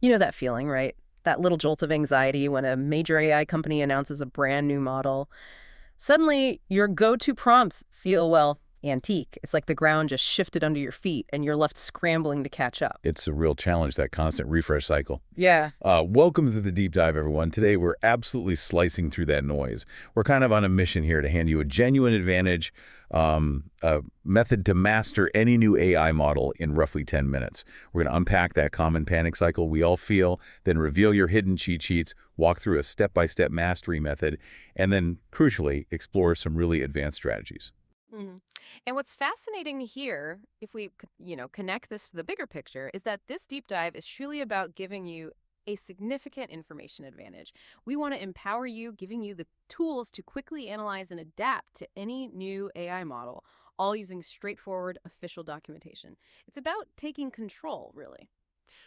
You know that feeling, right? That little jolt of anxiety when a major AI company announces a brand new model. Suddenly, your go-to prompts feel, well, antique. It's like the ground just shifted under your feet and you're left scrambling to catch up. It's a real challenge, that constant refresh cycle. Yeah. Welcome to the Deep Dive, everyone. Today, we're absolutely slicing through that noise. We're kind of on a mission here to hand you a genuine advantage, a method to master any new AI model in roughly 10 minutes. We're going to unpack that common panic cycle we all feel, then reveal your hidden cheat sheets, walk through a step-by-step mastery method, and then, crucially, explore some really advanced strategies. Mhm. And what's fascinating here, if we, connect this to the bigger picture, is that this deep dive is truly about giving you a significant information advantage. We want to empower you, giving you the tools to quickly analyze and adapt to any new AI model, all using straightforward official documentation. It's about taking control, really.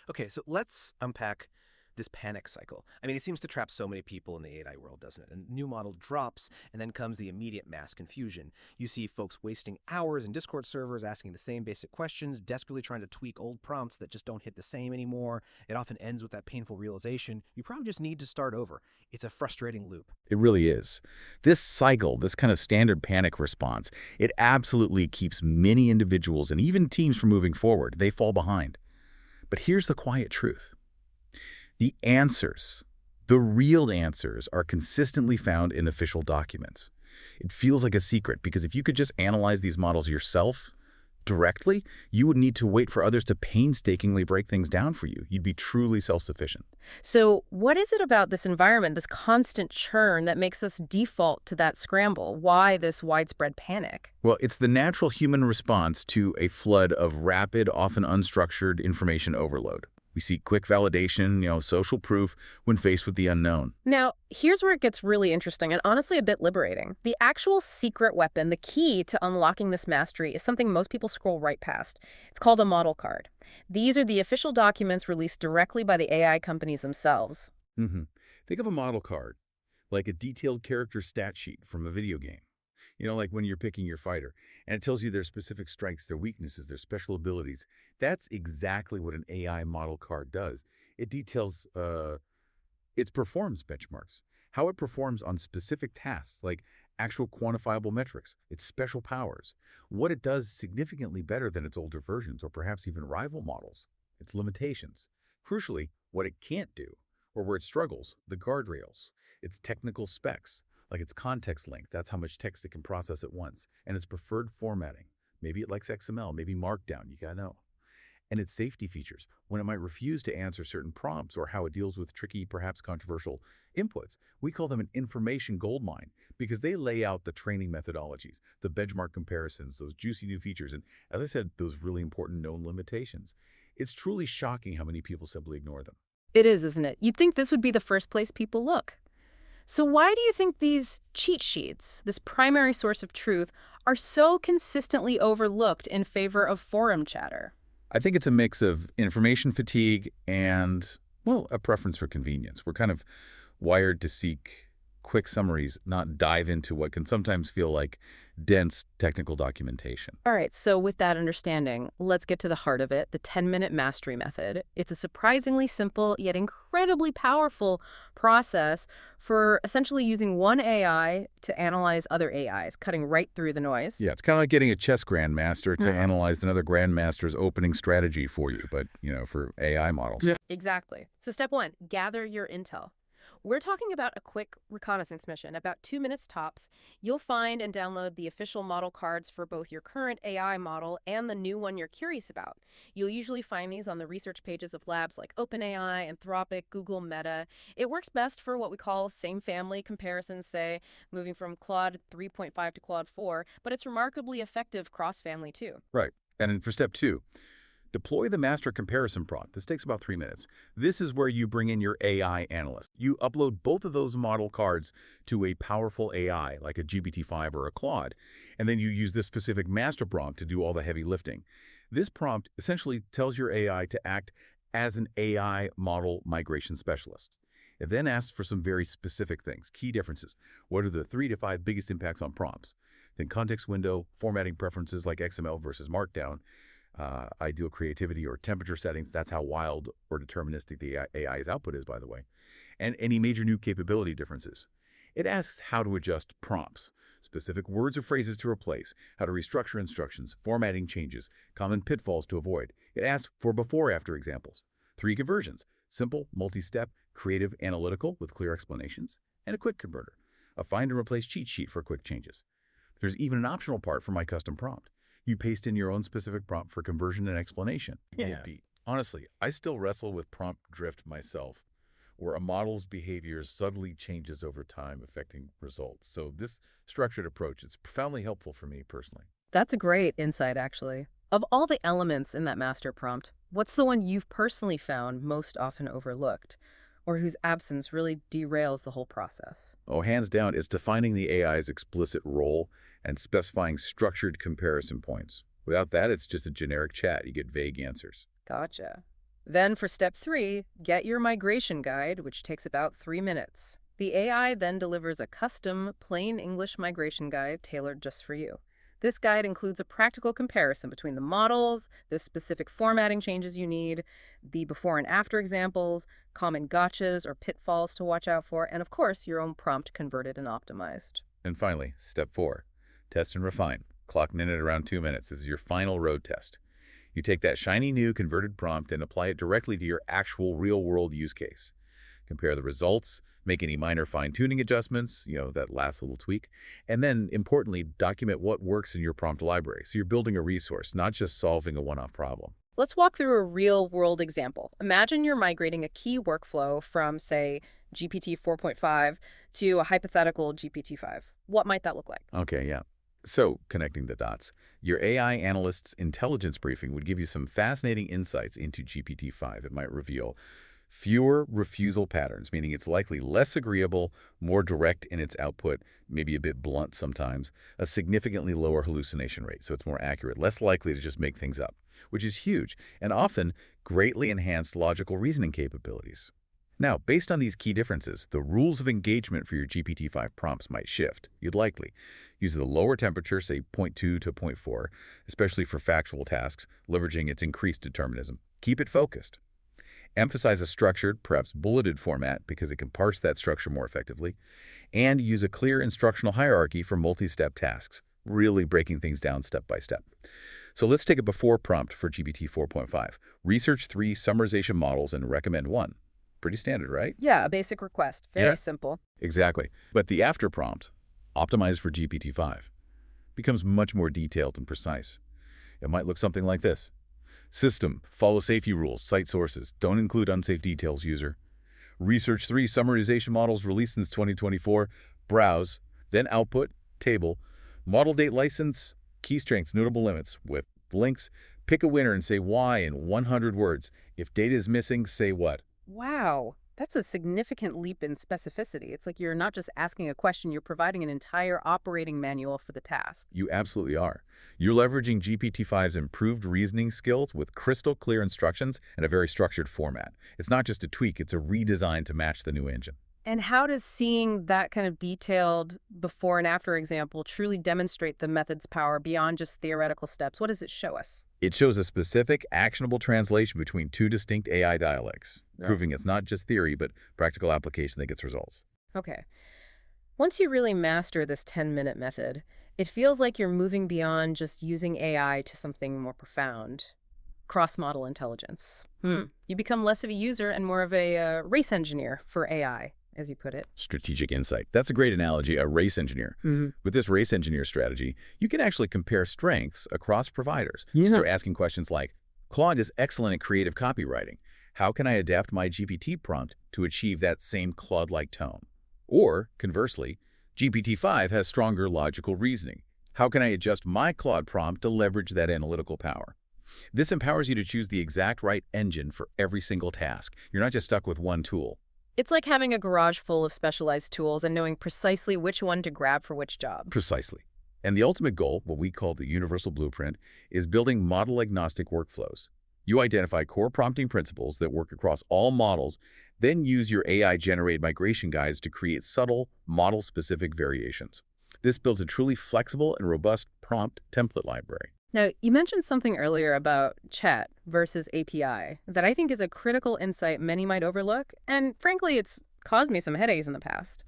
Okay, so let's unpack this panic cycle. I mean, it seems to trap so many people in the AI world, doesn't it? A new model drops, and then comes the immediate mass confusion. You see folks wasting hours in Discord servers asking the same basic questions, desperately trying to tweak old prompts that just don't hit the same anymore. It often ends with that painful realization, you probably just need to start over. It's a frustrating loop. It really is. This cycle, this kind of standard panic response, it absolutely keeps many individuals and even teams from moving forward. They fall behind. But here's the quiet truth. The answers, the real answers, are consistently found in official documents. It feels like a secret because if you could just analyze these models yourself directly, you would need to wait for others to painstakingly break things down for you. You'd be truly self-sufficient. So, what is it about this environment, this constant churn, that makes us default to that scramble? Why this widespread panic? Well, it's the natural human response to a flood of rapid, often unstructured information overload. We seek quick validation, social proof when faced with the unknown. Now, here's where it gets really interesting and honestly a bit liberating. The actual secret weapon, the key to unlocking this mastery, is something most people scroll right past. It's called a model card. These are the official documents released directly by the AI companies themselves. Think of a model card, like a detailed character stat sheet from a video game. Like when you're picking your fighter, and it tells you their specific strengths, their weaknesses, their special abilities. That's exactly what an AI model card does. It details its performance benchmarks, how it performs on specific tasks, like actual quantifiable metrics, its special powers, what it does significantly better than its older versions, or perhaps even rival models, its limitations. Crucially, what it can't do, or where it struggles, the guardrails, its technical specs, like its context length, that's how much text it can process at once, and its preferred formatting. Maybe it likes XML, maybe Markdown, you gotta know. And its safety features, when it might refuse to answer certain prompts or how it deals with tricky, perhaps controversial inputs. We call them an information goldmine because they lay out the training methodologies, the benchmark comparisons, those juicy new features, and as I said, those really important known limitations. It's truly shocking how many people simply ignore them. It is, isn't it? You'd think this would be the first place people look. So why do you think these cheat sheets, this primary source of truth, are so consistently overlooked in favor of forum chatter? I think it's a mix of information fatigue and, well, a preference for convenience. We're kind of wired to seek quick summaries, not dive into what can sometimes feel like dense technical documentation. All right, so with that understanding, let's get to the heart of it, the 10-minute mastery method. It's a surprisingly simple yet incredibly powerful process for essentially using one AI to analyze other AIs, cutting right through the noise. Yeah, it's kind of like getting a chess grandmaster to analyze another grandmaster's opening strategy for you, but, for AI models. Yeah. Exactly. So step one, gather your intel. We're talking about a quick reconnaissance mission, about 2 minutes tops. You'll find and download the official model cards for both your current AI model and the new one you're curious about. You'll usually find these on the research pages of labs like OpenAI, Anthropic, Google, Meta. It works best for what we call same family comparisons, say, moving from Claude 3.5 to Claude 4, but it's remarkably effective cross-family too. Right. And then for step 2, deploy the master comparison prompt. This takes about 3 minutes. This is where you bring in your AI analyst. You upload both of those model cards to a powerful AI, like a GPT-5 or a Claude, and then you use this specific master prompt to do all the heavy lifting. This prompt essentially tells your AI to act as an AI model migration specialist. It then asks for some very specific things, key differences. What are the 3 to 5 biggest impacts on prompts? Then context window, formatting preferences like XML versus Markdown, ideal creativity or temperature settings. That's how wild or deterministic the AI's output is, by the way. And any major new capability differences. It asks how to adjust prompts, specific words or phrases to replace, how to restructure instructions, formatting changes, common pitfalls to avoid. It asks for before-after examples. 3 conversions: simple, multi-step, creative, analytical with clear explanations, and a quick converter, a find and replace cheat sheet for quick changes. There's even an optional part for my custom prompt. You paste in your own specific prompt for conversion and explanation. Yeah. Honestly, I still wrestle with prompt drift myself, where a model's behavior subtly changes over time, affecting results. So this structured approach is profoundly helpful for me personally. That's a great insight, actually. Of all the elements in that master prompt, what's the one you've personally found most often overlooked, or whose absence really derails the whole process? Oh, hands down, it's defining the AI's explicit role and specifying structured comparison points. Without that, it's just a generic chat. You get vague answers. Gotcha. Then for step 3, get your migration guide, which takes about 3 minutes. The AI then delivers a custom, plain English migration guide tailored just for you. This guide includes a practical comparison between the models, the specific formatting changes you need, the before and after examples, common gotchas or pitfalls to watch out for, and of course, your own prompt converted and optimized. And finally, step 4, test and refine. Clocking in at around 2 minutes. This is your final road test. You take that shiny new converted prompt and apply it directly to your actual real-world use case. Compare the results, make any minor fine-tuning adjustments, that last little tweak, and then, importantly, document what works in your prompt library. So you're building a resource, not just solving a one-off problem. Let's walk through a real-world example. Imagine you're migrating a key workflow from, say, GPT 4.5 to a hypothetical GPT-5. What might that look like? Okay, yeah. So, connecting the dots, your AI analyst's intelligence briefing would give you some fascinating insights into GPT-5. It might reveal fewer refusal patterns, meaning it's likely less agreeable, more direct in its output, maybe a bit blunt sometimes, a significantly lower hallucination rate, so it's more accurate, less likely to just make things up, which is huge, and often greatly enhanced logical reasoning capabilities. Now, based on these key differences, the rules of engagement for your GPT-5 prompts might shift. You'd likely use the lower temperature, say 0.2 to 0.4, especially for factual tasks, leveraging its increased determinism. Keep it focused. Emphasize a structured, perhaps bulleted format because it can parse that structure more effectively, and use a clear instructional hierarchy for multi-step tasks, really breaking things down step by step. So let's take a before prompt for GPT 4.5. Research 3 summarization models and recommend 1. Pretty standard, right? Yeah, a basic request. Very simple. Exactly. But the after prompt, optimized for GPT-5, becomes much more detailed and precise. It might look something like this. System, follow safety rules, cite sources, don't include unsafe details, user. Research 3 summarization models released since 2024, browse, then output, table, model date license, key strengths, notable limits, with links, pick a winner and say why in 100 words. If data is missing, say what. Wow, that's a significant leap in specificity. It's like you're not just asking a question, you're providing an entire operating manual for the task. You absolutely are. You're leveraging GPT-5's improved reasoning skills with crystal clear instructions and a very structured format. It's not just a tweak, it's a redesign to match the new engine. And how does seeing that kind of detailed before and after example truly demonstrate the method's power beyond just theoretical steps? What does it show us? It shows a specific, actionable translation between 2 distinct AI dialects, proving it's not just theory, but practical application that gets results. Okay. Once you really master this 10-minute method, it feels like you're moving beyond just using AI to something more profound. Cross-model intelligence. You become less of a user and more of a race engineer for AI, as you put it. Strategic insight. That's a great analogy, a race engineer. With this race engineer strategy, you can actually compare strengths across providers. So asking questions like, Claude is excellent at creative copywriting. How can I adapt my GPT prompt to achieve that same Claude-like tone? Or, conversely, GPT-5 has stronger logical reasoning. How can I adjust my Claude prompt to leverage that analytical power? This empowers you to choose the exact right engine for every single task. You're not just stuck with one tool. It's like having a garage full of specialized tools and knowing precisely which one to grab for which job. Precisely. And the ultimate goal, what we call the universal blueprint, is building model-agnostic workflows. You identify core prompting principles that work across all models, then use your AI-generated migration guides to create subtle, model-specific variations. This builds a truly flexible and robust prompt template library. Now, you mentioned something earlier about chat versus API that I think is a critical insight many might overlook, and frankly, it's caused me some headaches in the past.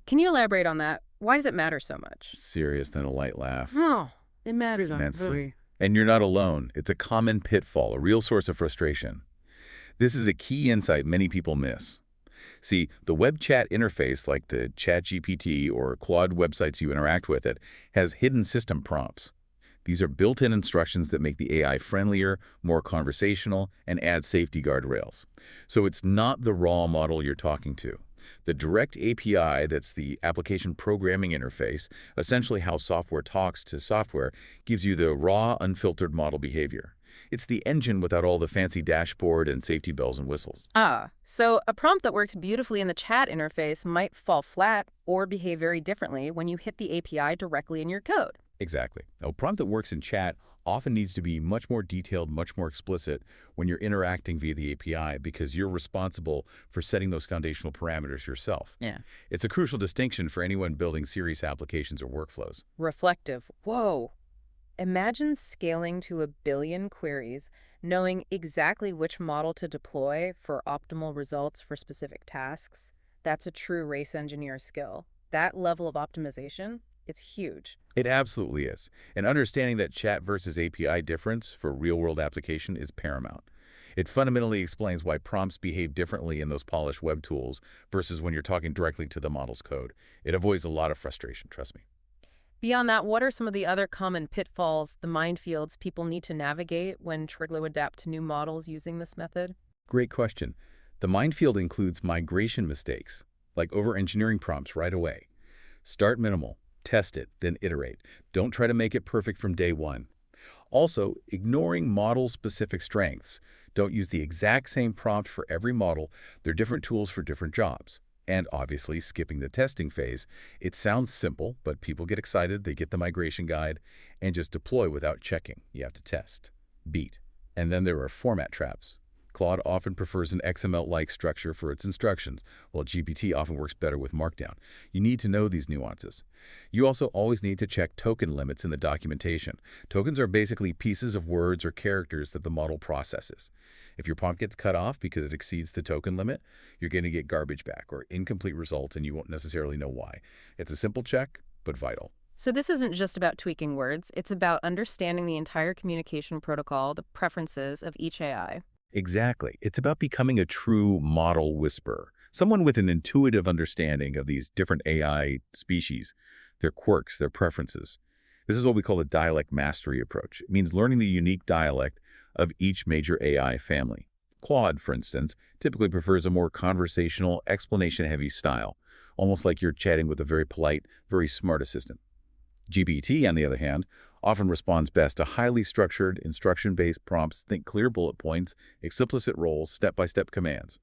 Can you elaborate on that? Why does it matter so much? Serious than a light laugh. Oh, it matters Immensely. And you're not alone. It's a common pitfall, a real source of frustration. This is a key insight many people miss. See, the web chat interface, like the ChatGPT or Claude websites you interact with it, has hidden system prompts. These are built-in instructions that make the AI friendlier, more conversational, and add safety guardrails. So it's not the raw model you're talking to. The direct API, that's the application programming interface, essentially how software talks to software, gives you the raw, unfiltered model behavior. It's the engine without all the fancy dashboard and safety bells and whistles. Ah, so a prompt that works beautifully in the chat interface might fall flat or behave very differently when you hit the API directly in your code. Exactly. A prompt that works in chat often needs to be much more detailed, much more explicit when you're interacting via the API because you're responsible for setting those foundational parameters yourself. Yeah. It's a crucial distinction for anyone building serious applications or workflows. Reflective. Whoa. Imagine scaling to 1 billion queries, knowing exactly which model to deploy for optimal results for specific tasks. That's a true race engineer skill. That level of optimization, it's huge. It absolutely is. And understanding that chat versus API difference for real-world application is paramount. It fundamentally explains why prompts behave differently in those polished web tools versus when you're talking directly to the model's code. It avoids a lot of frustration, trust me. Beyond that, what are some of the other common pitfalls, the minefields people need to navigate when trying to adapt to new models using this method? Great question. The minefield includes migration mistakes, like over-engineering prompts right away. Start minimal, test it, then iterate. Don't try to make it perfect from day one. Also, ignoring model-specific strengths. Don't use the exact same prompt for every model. They're different tools for different jobs. And obviously, skipping the testing phase. It sounds simple, but people get excited, they get the migration guide, and just deploy without checking. You have to test. Beat. And then there are format traps. Claude often prefers an XML-like structure for its instructions, while GPT often works better with Markdown. You need to know these nuances. You also always need to check token limits in the documentation. Tokens are basically pieces of words or characters that the model processes. If your prompt gets cut off because it exceeds the token limit, you're going to get garbage back or incomplete results, and you won't necessarily know why. It's a simple check, but vital. So this isn't just about tweaking words, it's about understanding the entire communication protocol, the preferences of each AI. Exactly. It's about becoming a true model whisperer, someone with an intuitive understanding of these different AI species, their quirks, their preferences. This is what we call the dialect mastery approach. It means learning the unique dialect of each major AI family. Claude, for instance, typically prefers a more conversational, explanation-heavy style, almost like you're chatting with a very polite, very smart assistant. GPT, on the other hand, often responds best to highly structured, instruction-based prompts. Think clear bullet points, explicit roles, step-by-step commands.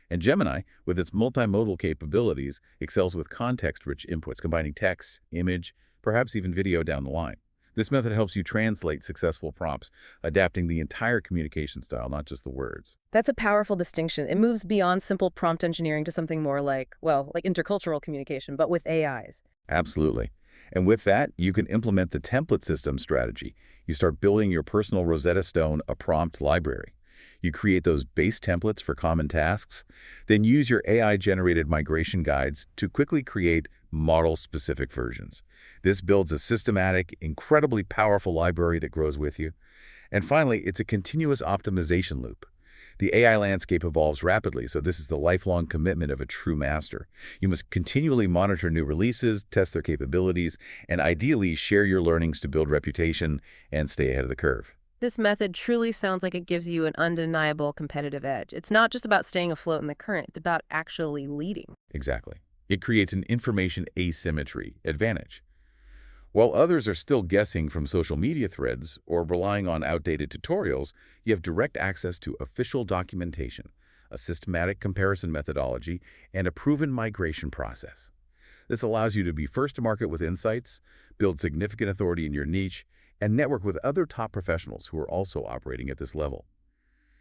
And Gemini, with its multimodal capabilities, excels with context-rich inputs, combining text, image, perhaps even video down the line. This method helps you translate successful prompts, adapting the entire communication style, not just the words. That's a powerful distinction. It moves beyond simple prompt engineering to something more like, well, like intercultural communication, but with AIs. Absolutely. And with that, you can implement the template system strategy. You start building your personal Rosetta Stone, a prompt library. You create those base templates for common tasks, then use your AI-generated migration guides to quickly create model-specific versions. This builds a systematic, incredibly powerful library that grows with you. And finally, it's a continuous optimization loop. The AI landscape evolves rapidly, so this is the lifelong commitment of a true master. You must continually monitor new releases, test their capabilities, and ideally share your learnings to build reputation and stay ahead of the curve. This method truly sounds like it gives you an undeniable competitive edge. It's not just about staying afloat in the current, it's about actually leading. Exactly. It creates an information asymmetry advantage. While others are still guessing from social media threads or relying on outdated tutorials, you have direct access to official documentation, a systematic comparison methodology, and a proven migration process. This allows you to be first to market with insights, build significant authority in your niche, and network with other top professionals who are also operating at this level.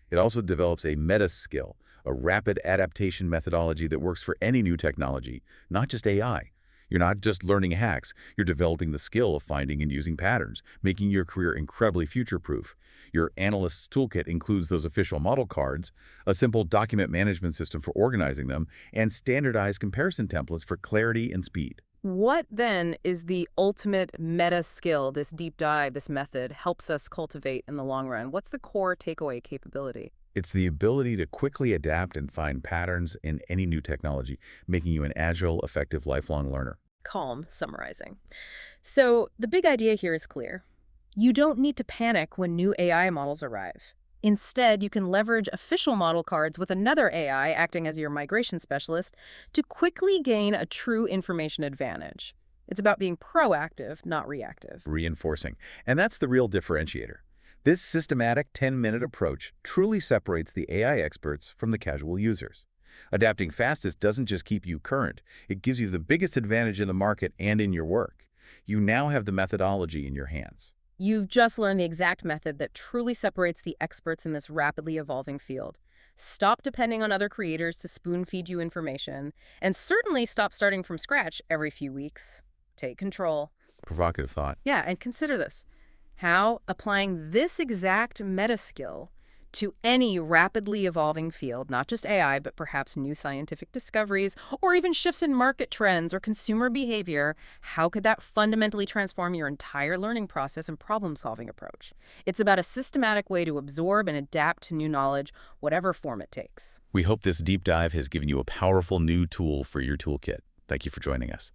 It also develops a meta skill, a rapid adaptation methodology that works for any new technology, not just AI. You're not just learning hacks, you're developing the skill of finding and using patterns, making your career incredibly future-proof. Your analyst's toolkit includes those official model cards, a simple document management system for organizing them, and standardized comparison templates for clarity and speed. What then is the ultimate meta skill this deep dive, this method, helps us cultivate in the long run? What's the core takeaway capability? It's the ability to quickly adapt and find patterns in any new technology, making you an agile, effective, lifelong learner. Calm summarizing. So the big idea here is clear. You don't need to panic when new AI models arrive. Instead, you can leverage official model cards with another AI acting as your migration specialist to quickly gain a true information advantage. It's about being proactive, not reactive. Reinforcing. And that's the real differentiator. This systematic 10-minute approach truly separates the AI experts from the casual users. Adapting fastest doesn't just keep you current, it gives you the biggest advantage in the market and in your work. You now have the methodology in your hands. You've just learned the exact method that truly separates the experts in this rapidly evolving field. Stop depending on other creators to spoon-feed you information, and certainly stop starting from scratch every few weeks. Take control. Provocative thought. Yeah, and consider this. How applying this exact meta skill to any rapidly evolving field, not just AI, but perhaps new scientific discoveries, or even shifts in market trends or consumer behavior, how could that fundamentally transform your entire learning process and problem-solving approach? It's about a systematic way to absorb and adapt to new knowledge, whatever form it takes. We hope this deep dive has given you a powerful new tool for your toolkit. Thank you for joining us.